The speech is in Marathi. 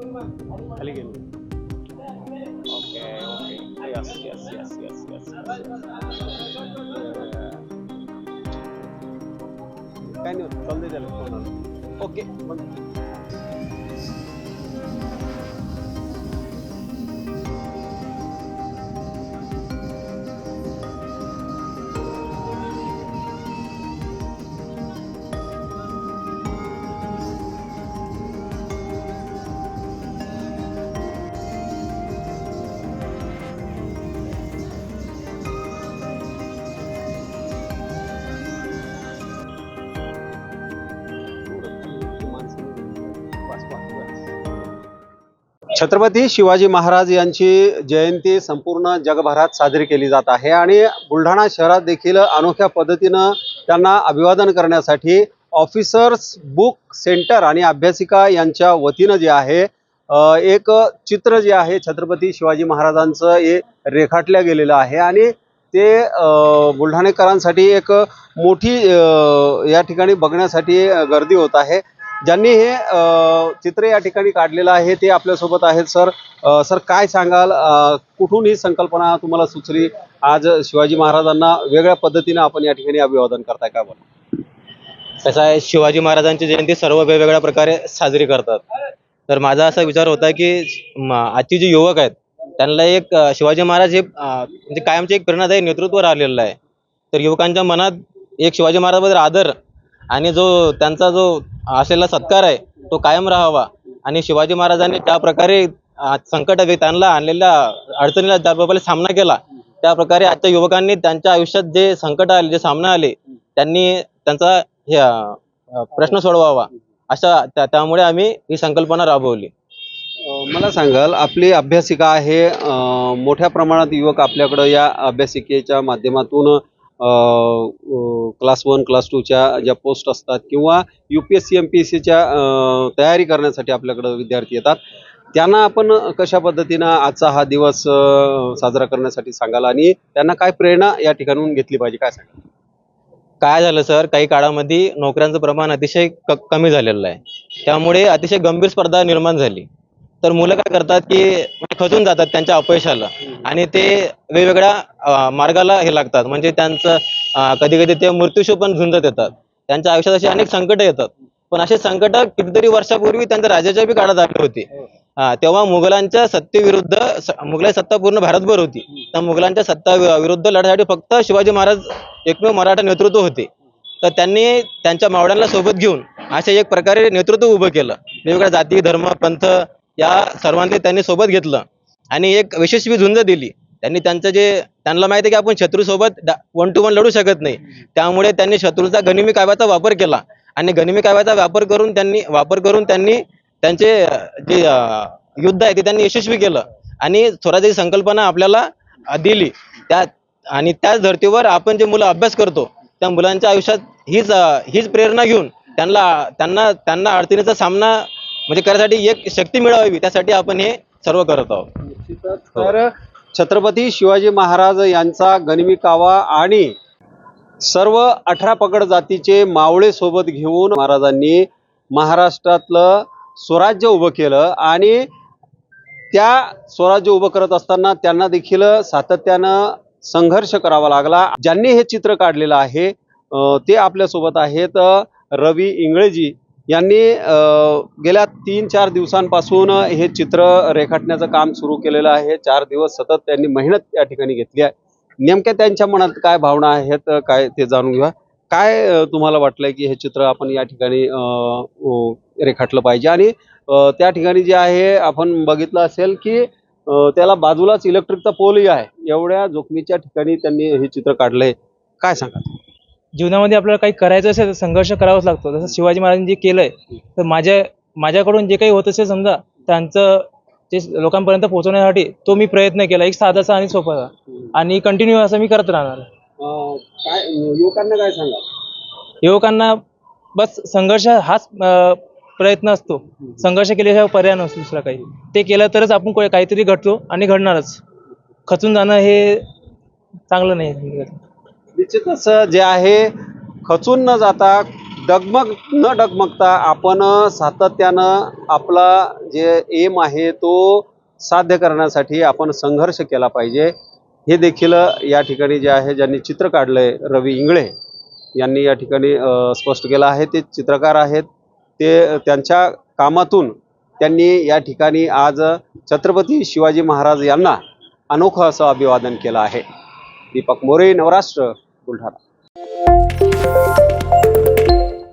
खाली गेलो. Okay okay yes yes yes yes yes काय नाही होत चालते त्याला फोन ओके छत्रपती शिवाजी महाराज यांची जयंती संपूर्ण जगभरात साजरी केली जात आहे आणि बुलढाणा शहरात देखील अनोख्या पद्धतीनं त्यांना अभिवादन करण्यासाठी ऑफिसर्स बुक सेंटर आणि अभ्यासिका यांच्या वतीनं जे आहे एक चित्र जे आहे छत्रपती शिवाजी महाराजांचं हे रेखाटलं गेलेलं आहे आणि ते बुलढाणेकरांसाठी एक मोठी या ठिकाणी बघण्यासाठी गर्दी होत आहे. ज्यांनी हे चित्र या ठिकाणी काढलेलं आहे ते आपल्यासोबत आहेत. सर काय सांगाल, कुठून ही संकल्पना तुम्हाला सुचली? आज शिवाजी महाराजांना वेगळ्या पद्धतीने आपण या ठिकाणी अभिवादन करताय का? बरं, कसं आहे, शिवाजी महाराजांची जयंती सर्व वेगवेगळ्या प्रकारे साजरी करतात. तर माझा असा विचार होता की आजचे जे युवक आहेत त्यांना एक शिवाजी महाराज हे म्हणजे कायमचे एक प्रेरणादायी नेतृत्व राहिलेलं आहे. तर युवकांच्या मनात एक शिवाजी महाराजांबद्दल आदर आणि जो त्यांचा जो असलेला सत्कार आहे तो कायम राहावा आणि शिवाजी महाराजांनी ज्या प्रकारे संकट त्यांना आणलेल्या अडचणीला ज्या प्रकारे सामना केला त्या प्रकारे आजच्या युवकांनी त्यांच्या आयुष्यात जे संकट आले, जे सामना आले, त्यांनी त्यांचा हे प्रश्न सोडवावा अशा त्यामुळे आम्ही ही संकल्पना राबवली. मला सांगाल, आपली अभ्यासिका आहे, मोठ्या प्रमाणात युवक आपल्याकडं या अभ्यासिकेच्या माध्यमातून क्लास 1 क्लास 2च्या ज्या पोस्ट असतात किंवा UPSC MPSCच्या तयारी करण्यासाठी आपल्याकडं विद्यार्थी येतात. त्यांना आपण कशा पद्धतीनं आजचा हा दिवस साजरा करण्यासाठी सांगाल आणि त्यांना काय प्रेरणा या ठिकाणून घेतली पाहिजे, काय सांगाल? काय झालं सर, काही काळामध्ये नोकऱ्यांचं प्रमाण अतिशय कमी झालेलं आहे. त्यामुळे अतिशय गंभीर स्पर्धा निर्माण झाली. तर मुलं काय करतात की खचून जातात त्यांच्या अपयशाला आणि ते वेगवेगळ्या मार्गाला हे लागतात. म्हणजे त्यांचं कधी कधी ते मृत्यूशी पण झुंजत येतात. त्यांच्या आयुष्यात अशी अनेक संकट येतात. पण असे संकट कितीतरी वर्षापूर्वी त्यांच्या राजाच्या बी काळात आले होते. तेव्हा मुघलांच्या सत्तेविरुद्ध, मुघलांची सत्ता पूर्ण भारतभर होती. त्या मुघलांच्या सत्ता विरुद्ध लढण्यासाठी फक्त शिवाजी महाराज एकमेव मराठा नेतृत्व होते. तर त्यांनी त्यांच्या मावळ्यांना सोबत घेऊन असे एक प्रकारे नेतृत्व उभं केलं. वेगवेगळ्या जाती, धर्म, पंथ या सर्वांनी त्यांनी सोबत घेतलं आणि एक यशस्वी झुंज दिली. त्यांनी त्यांना माहिती आहे की आपण शत्रूसोबत 1 to 1 लढू शकत नाही. त्यामुळे त्यांनी शत्रूचा गनिमी काव्याचा वापर केला आणि गनिमी काव्याचा वापर करून त्यांनी त्यांचे जे युद्ध आहे ते त्यांनी यशस्वी केलं आणि स्वराज्याची संकल्पना आपल्याला दिली. आणि त्याच धर्तीवर आपण जे मुलं अभ्यास करतो त्या मुलांच्या आयुष्यात हीच प्रेरणा घेऊन त्यांना अडचणीचा सामना म्हणजे करण्यासाठी एक शक्ती मिळावी, त्यासाठी आपण हे सर्व करत आहोत. तर छत्रपती शिवाजी महाराज यांचा गनिमी कावा आणि सर्व 18 पगड जातीचे मावळे सोबत घेऊन महाराजांनी महाराष्ट्रातलं स्वराज्य उभं केलं आणि त्या स्वराज्य उभं करत असताना त्यांना देखील सातत्यानं संघर्ष करावा लागला. ज्यांनी हे चित्र काढलेलं आहे ते आपल्यासोबत आहेत. रवी इंगळेजी यांनी गेल्या 3-4 दिवसांपासून हे चित्र रेखाटण्याचं काम सुरू केलेलं आहे. 4 दिवस सतत त्यांनी मेहनत या ठिकाणी घेतली आहे. नेमक्या त्यांच्या मनात काय भावना आहेत काय ते जाणून घेऊया. काय तुम्हाला वाटलंय की हे चित्र आपण या ठिकाणी रेखाटलं पाहिजे? आणि त्या ठिकाणी जे आहे आपण बघितलं असेल की त्याला बाजूलाच इलेक्ट्रिकचा पोलही आहे. एवढ्या जोखमीच्या ठिकाणी त्यांनी हे चित्र काढलंय, काय सांगा? जीवनामध्ये आपल्याला काही करायचं असेल तर संघर्ष करावाच लागतो. जसं शिवाजी महाराजांनी जे केलंय, तर माझ्याकडून जे काही होत असेल समजा त्यांचं ते लोकांपर्यंत पोहोचवण्यासाठी तो मी प्रयत्न केला, एक साधासा आणि सोपाचा, आणि कंटिन्यू असं मी करत राहणार. काय युवकांना काय सांगा? युवकांना बस संघर्ष हाच प्रयत्न असतो. संघर्ष केल्याशिवाय पर्याय नसतो दुसरा काही. ते केलं तरच आपण काहीतरी घडतो आणि घडणारच. खचून जाणं हे चांगलं नाही. निश्चितच जे आहे खचून न जाता डगमग न डगमगता आपण सातत्यानं आपला जे एम आहे तो साध्य करण्यासाठी आपण संघर्ष केला पाहिजे. हे देखील या ठिकाणी जे आहे ज्यांनी चित्र काढलंय रवी इंगळे यांनी या ठिकाणी स्पष्ट केलं आहे. ते चित्रकार आहेत. ते त्यांच्या कामातून त्यांनी या ठिकाणी आज छत्रपती शिवाजी महाराज यांना अनोखं असं अभिवादन केलं आहे. दीपक मोरे, नवराष्ट्र, बुलढाणा.